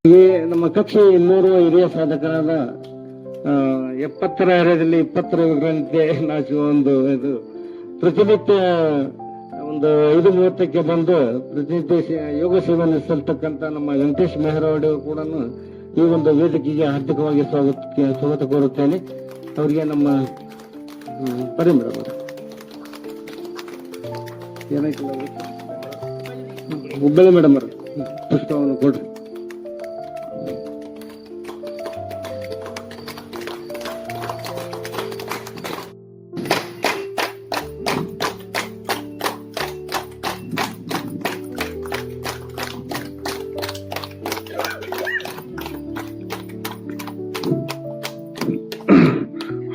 ಈ ನಮ್ಮ ಕಕ್ಷೆ 200 ಹಿರಿಯ ಸಾಧಕರಾದ 70ರ ಹರೆಯದಲ್ಲಿ 20ರ ವಿಗ್ರಹಂತೆ ನಾಚುವ ಒಂದು ಇದು ಪ್ರತಿನಿತ್ಯ ಒಂದು 5:30ಕ್ಕೆ ಬಂದು ಪ್ರತಿನಿತ್ಯ ಯೋಗ ಸೇವೆ ನಡೆಸಲ್ತಕ್ಕಂಥ ನಮ್ಮ ವೆಂಕಟೇಶ್ ಮೆಹರವಾಡಿ ಅವರು ಕೂಡ ಈ ಒಂದು ವೇದಿಕೆಗೆ ಹಾರ್ದಿಕವಾಗಿ ಸ್ವಾಗತ ಕೋರುತ್ತೇನೆ. ಅವರಿಗೆ ನಮ್ಮ ಪರಿಮಳ ಏನಾಯ್ತು ಹುಬ್ಬಳ್ಳಿ ಮೇಡಮ್ ಅವರು ಪುಷ್ಪವನ್ನು ಕೊಡ್ರಿ.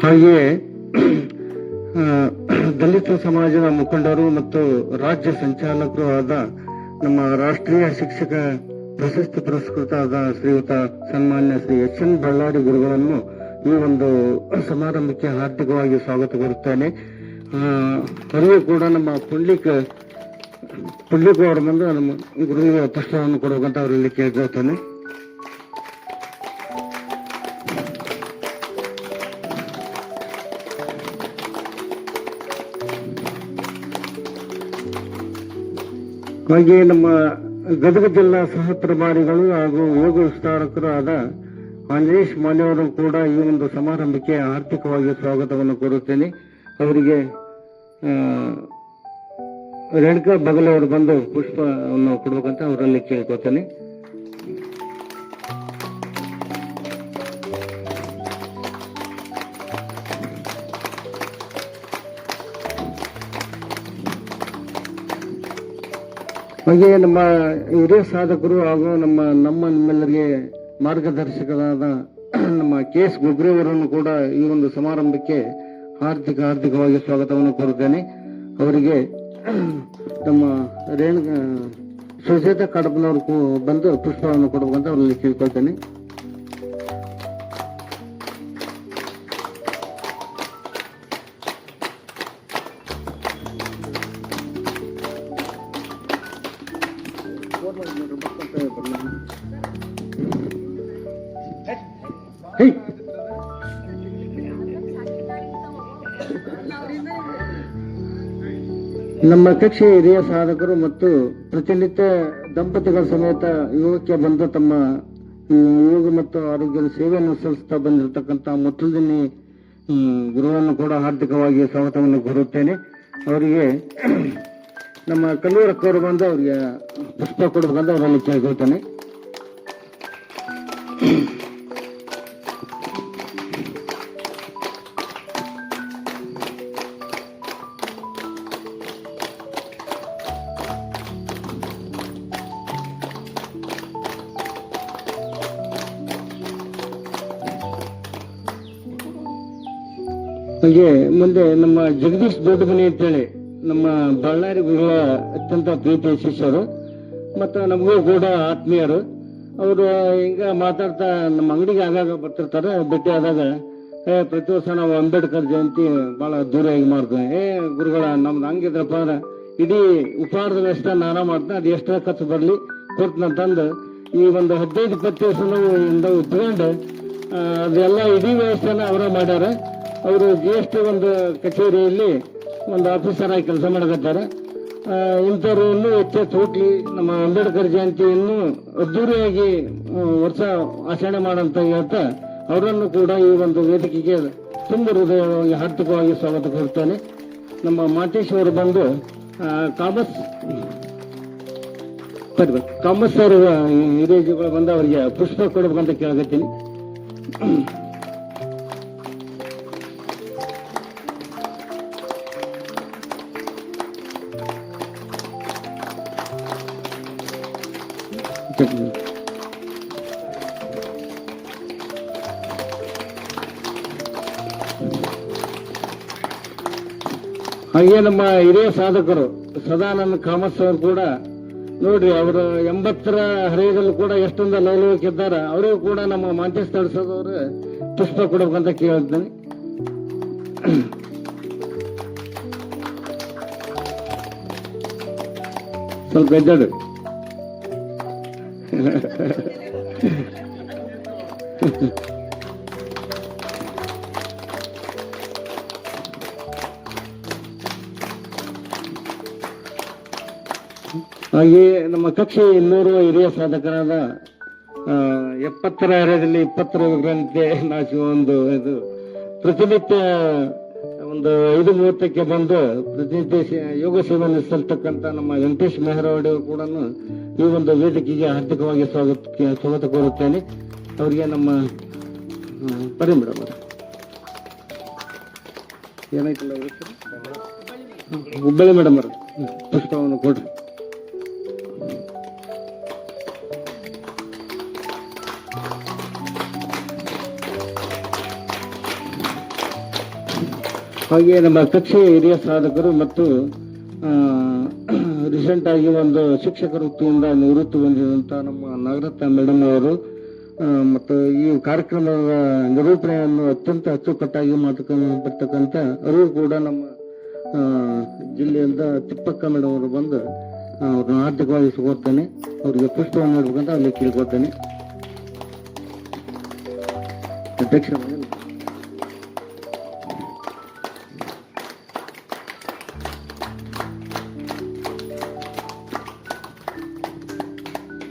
ಹಾಗೆಯೇ ದಲಿತ ಸಮಾಜದ ಮುಖಂಡರು ಮತ್ತು ರಾಜ್ಯ ಸಂಚಾಲಕರು ಆದ ನಮ್ಮ ರಾಷ್ಟ್ರೀಯ ಶಿಕ್ಷಕ ಪ್ರಶಸ್ತಿ ಪುರಸ್ಕೃತ ಶ್ರೀಯುತ ಸನ್ಮಾನ್ಯ ಶ್ರೀ ಎಚ್.ಎನ್. ಬಳ್ಳಾರಿ ಗುರುಗಳನ್ನು ಈ ಒಂದು ಸಮಾರಂಭಕ್ಕೆ ಹಾರ್ದಿಕವಾಗಿ ಸ್ವಾಗತ ಕೋರುತ್ತೇನೆ. ಅವರಿಗೂ ಕೂಡ ನಮ್ಮ ಪುಂಡ್ಲಿಕ್ ಅವರು ಬಂದು ನಮ್ಮ ಗುರುವಿಗೆ ಪುಸ್ತಕವನ್ನು ಕೊಡಬೇಕಂತ ಅವರಲ್ಲಿ ಕೇಳ್ಕೊಳ್ತೇನೆ. ಹಾಗೆಯೇ ನಮ್ಮ ಗದಗ ಜಿಲ್ಲಾ ಸಹ ಪ್ರಭಾರಿಗಳು ಹಾಗೂ ಯೋಗ ವಿಸ್ತಾರಕರು ಆದ ಆಂಜನೇಶ್ ಮಾನ್ಯವರು ಕೂಡ ಈ ಒಂದು ಸಮಾರಂಭಕ್ಕೆ ಆರ್ಥಿಕವಾಗಿ ಸ್ವಾಗತವನ್ನು ಕೋರುತ್ತೇನೆ. ಅವರಿಗೆ ರೇಣುಕಾ ಬಗಲೆ ಅವರು ಬಂದು ಪುಷ್ಪವನ್ನು ಕೊಡಬೇಕಂತ ಅವರಲ್ಲಿ ಕೇಳ್ಕೊತೇನೆ. ಹಾಗೆಯೇ ನಮ್ಮ ಹಿರಿಯ ಸಾಧಕರು ಹಾಗೂ ನಿಮ್ಮೆಲ್ಲರಿಗೆ ಮಾರ್ಗದರ್ಶಕರಾದ ನಮ್ಮ ಕೆ.ಎಸ್. ಗುಗ್ರೆ ಅವರನ್ನು ಕೂಡ ಈ ಒಂದು ಸಮಾರಂಭಕ್ಕೆ ಹಾರ್ದಿಕವಾಗಿ ಸ್ವಾಗತವನ್ನು ಕೋರುತ್ತೇನೆ. ಅವರಿಗೆ ನಮ್ಮ ಸುಜಾತ ಕಡಪನವರು ಬಂದು ಪುಷ್ಪವನ್ನು ಕೊಡಬೇಕಂತ ಅವರಲ್ಲಿ ಕೇಳ್ಕೊಳ್ತೇನೆ. ನಮ್ಮ ಕಕ್ಷೆಯ ಹಿರಿಯ ಸಾಧಕರು ಮತ್ತು ಪ್ರತಿನಿತ್ಯ ದಂಪತಿಗಳ ಸಮೇತ ಯೋಗಕ್ಕೆ ಬಂದು ತಮ್ಮ ಯೋಗ ಮತ್ತು ಆರೋಗ್ಯದ ಸೇವೆಯನ್ನು ಸಲ್ಲಿಸ್ತಾ ಬಂದಿರತಕ್ಕಂಥ ಮುತ್ತುಲ್ದಿನಿ ಗುರುವನ್ನು ಕೂಡ ಹಾರ್ದಿಕವಾಗಿ ಸ್ವಾಗತವನ್ನು ಕೋರುತ್ತೇನೆ. ಅವರಿಗೆ ನಮ್ಮ ಕಲ್ಲೂರಕ್ಕವರು ಬಂದು ಅವರಿಗೆ ಪುಷ್ಪ ಕೊಡಬೇಕಂತ ಅವರಲ್ಲಿ ಕೇಳ್ಕೊಳ್ತೇನೆ. ಹಾಗೆ ಮುಂದೆ ನಮ್ಮ ಜಗದೀಶ್ ದೊಡ್ಡಮನಿ ಅಂತೇಳಿ ನಮ್ಮ ಬಳ್ಳಾರಿ ಗುರುಗಳ ಅತ್ಯಂತ ಪ್ರೀತಿಯ ಶಿಷ್ಯರು ಮತ್ತು ನಮಗೂ ಕೂಡ ಆತ್ಮೀಯರು. ಅವರು ಹಿಂಗ ಮಾತಾಡ್ತಾ ನಮ್ಮ ಅಂಗಡಿಗೆ ಆಗಾಗ ಬರ್ತಿರ್ತಾರೆ. ಭೇಟಿ ಆದಾಗ ಪ್ರತಿ ವರ್ಷ ನಾವು ಅಂಬೇಡ್ಕರ್ ಜಯಂತಿ ಬಹಳ ದೂರಾಗಿ ಮಾಡ್ತೇವೆ. ಗುರುಗಳ ನಮ್ದು ಹಂಗಿದ್ರಪ್ಪ ಅಂದ್ರೆ ಇಡೀ ಉಪಹಾರದ ವ್ಯವಸ್ಥೆ ನಾನಾ ಮಾಡ್ತೇನೆ, ಅದು ಎಷ್ಟರ ಖರ್ಚು ಬರಲಿ ಕೊಡ್ತಂತಂದು ಈ ಒಂದು 15-20 ವರ್ಷ ನಾವು ಇಟ್ಕೊಂಡು ಅದೆಲ್ಲ ಇಡೀ ವ್ಯವಸ್ಥೆನ ಅವರ ಮಾಡ್ಯಾರ. ಅವರು GST ಒಂದು ಕಚೇರಿಯಲ್ಲಿ ಒಂದು ಆಫೀಸರ್ ಆಗಿ ಕೆಲಸ ಮಾಡಕತ್ತಾರೆ. ಇಂಥವ್ರು ಇನ್ನೂ ಹೆಚ್ಚೆಚ್ಚು ಹೋಗ್ಲಿ ನಮ್ಮ ಅಂಬೇಡ್ಕರ್ ಜಯಂತಿ ಇನ್ನೂ ಅದ್ದೂರಿಯಾಗಿ ವರ್ಷ ಆಚರಣೆ ಮಾಡಂತ ಹೇಳ್ತಾ ಅವರನ್ನು ಕೂಡ ಈ ಒಂದು ವೇದಿಕೆಗೆ ತುಂಬ ಹೃದಯವಾಗಿ ಹಾರ್ದಿಕವಾಗಿ ಸ್ವಾಗತ ಕೋರುತ್ತೇನೆ. ನಮ್ಮ ಮಾತೇಶ್ ಅವರು ಬಂದು ಕಾಮರ್ಸ್ ಅವರು ಹಿರಿಯಗಳು ಬಂದು ಅವರಿಗೆ ಪುಷ್ಪ ಕೊಡಬೇಕಂತ ಕೇಳಕತ್ತೀನಿ. ಹಾಗೆ ನಮ್ಮ ಹಿರಿಯ ಸಾಧಕರು ಸದಾನಂದ ಕಾಮತ್ ಅವರು ಕೂಡ ನೋಡ್ರಿ, ಅವರು 80ರ ಹರೆಯದಲ್ಲೂ ಕೂಡ ಎಷ್ಟೊಂದು ಲವಲವಿಕಿದ್ದಾರೆ. ಅವರಿಗೂ ಕೂಡ ನಮ್ಮ ಮಾಂತೇಶ್ ತಳಿಸೋದವ್ರು ಪುಷ್ಪ ಕೊಡಬೇಕಂತ ಕೇಳ್ತೇನೆ. ಸ್ವಲ್ಪ ಎದ್ದಾಡು. ಹಾಗೆ ನಮ್ಮ ಕಕ್ಷೆ ಇನ್ನೂರು ಹಿರಿಯ ಸಾಧಕರಾದ 70ರ ಏರಿಯಾದಲ್ಲಿ 20ರ ವಿಗ್ರಹಕ್ಕೆ ನಾಚುವ ಒಂದು ಇದು ಪ್ರತಿನಿತ್ಯ ಒಂದು 5:30ಕ್ಕೆ ಬಂದು ಪ್ರತಿನಿತ್ಯ ಯೋಗ ಸೇವೆ ನಡೆಸಲ್ತಕ್ಕಂಥ ನಮ್ಮ ವೆಂಕಟೇಶ್ ಮೆಹರವಾಡಿ ಅವರು ಕೂಡ ಈ ಒಂದು ವೇದಿಕೆಗೆ ಹಾರ್ದಿಕವಾಗಿ ಸ್ವಾಗತ ಕೋರುತ್ತೇನೆ. ಅವರಿಗೆ ನಮ್ಮ ಬರೀ ಮೇಡಮ್ ಏನಾಯ್ತಲ್ಲ ಹುಬ್ಬಳ್ಳಿ ಮೇಡಮ್ ಅವರು ಪುಷ್ಪವನ್ನು ಕೊಡ್ರಿ. ಹಾಗೆ ನಮ್ಮ ಕಕ್ಷೆ ಹಿರಿಯ ಸಾಧಕರು ಮತ್ತು ರೀಸೆಂಟ್ ಆಗಿ ಒಂದು ಶಿಕ್ಷಕ ವೃತ್ತಿಯಿಂದ ನಿವೃತ್ತಿ ಹೊಂದಿದಂತ ನಮ್ಮ ನಾಗರತ್ನ ಮೇಡಮ್ ಅವರು ಮತ್ತು ಈ ಕಾರ್ಯಕ್ರಮದ ನಿರೂಪಣೆಯನ್ನು ಅತ್ಯಂತ ಅಚ್ಚುಕಟ್ಟಾಗಿ ಬರ್ತಕ್ಕಂಥ ಅವರು ಕೂಡ ನಮ್ಮ ಜಿಲ್ಲೆಯಿಂದ ತಿಪ್ಪಕ್ಕ ಮೇಡಮ್ ಅವರು ಬಂದು ಅವ್ರನ್ನ ಆರ್ಥಿಕವಾಗಿ ಸಿಗೋರ್ತೇನೆ. ಅವರಿಗೆ ಪುಷ್ಪವನ್ನು ನೀಡಬೇಕಂತ ಅಲ್ಲಿ ಕೇಳ್ಕೊಳ್ತೇನೆ. ಅಧ್ಯಕ್ಷ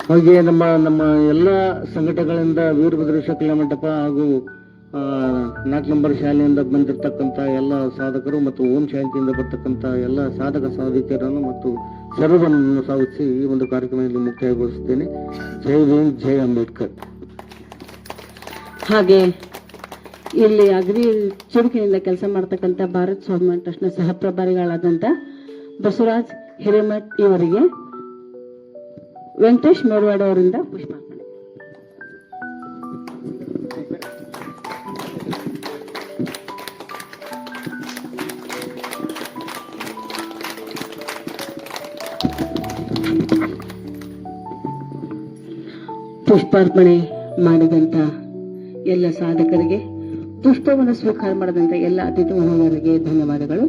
ಹಾಗೆ ನಮ್ಮ ಎಲ್ಲ ಸಂಘಟನೆಗಳಿಂದ ವೀರಭದ್ರೇಶ್ವರ ಕಲ್ಯಾಣ ಮಂಟಪ ಹಾಗೂ 4 ನಂಬರ್ ಶಾಲೆಯಿಂದ ಬಂದಿರತಕ್ಕಂಥ ಎಲ್ಲ ಸಾಧಕರು ಮತ್ತು ಓಂ ಶಾಂತಿಯಿಂದ ಬರ್ತಕ್ಕಂಥ ಎಲ್ಲ ಸಾಧಕ ಸಾಧಕಿಯರನ್ನು ಮತ್ತು ಸರ್ವರನ್ನು ಸಾಗಿಸಿ ಈ ಒಂದು ಕಾರ್ಯಕ್ರಮದಲ್ಲಿ ಮುಕ್ತಾಯಗೊಳಿಸುತ್ತೇನೆ. ಜೈ ಭೀಮ್, ಜೈ ಅಂಬೇಡ್ಕರ್. ಹಾಗೆ ಇಲ್ಲಿ ಅಗ್ರಿ ಚುರುಕಿನಿಂದ ಕೆಲಸ ಮಾಡತಕ್ಕಂಥ ಭಾರತ್ ಸ್ವಾಭಿಮಾನ್ ಟ್ರಸ್ಟ್ನ ಸಹ ಪ್ರಭಾರಿಗಳಾದಂಥ ಬಸವರಾಜ್ ಹಿರೇಮಠ್ ಇವರಿಗೆ ವೆಂಕಟೇಶ್ ಮೇಲ್ವಾಡ ಅವರಿಂದ ಪುಷ್ಪಾರ್ಪಣೆ. ಪುಷ್ಪಾರ್ಪಣೆ ಮಾಡಿದಂತ ಎಲ್ಲ ಸಾಧಕರಿಗೆ, ಪುಷ್ಪವನ್ನು ಸ್ವೀಕಾರ ಮಾಡಿದಂತ ಎಲ್ಲ ಅತಿಥಿ ಮಹೋದಯರಿಗೆ ಧನ್ಯವಾದಗಳು.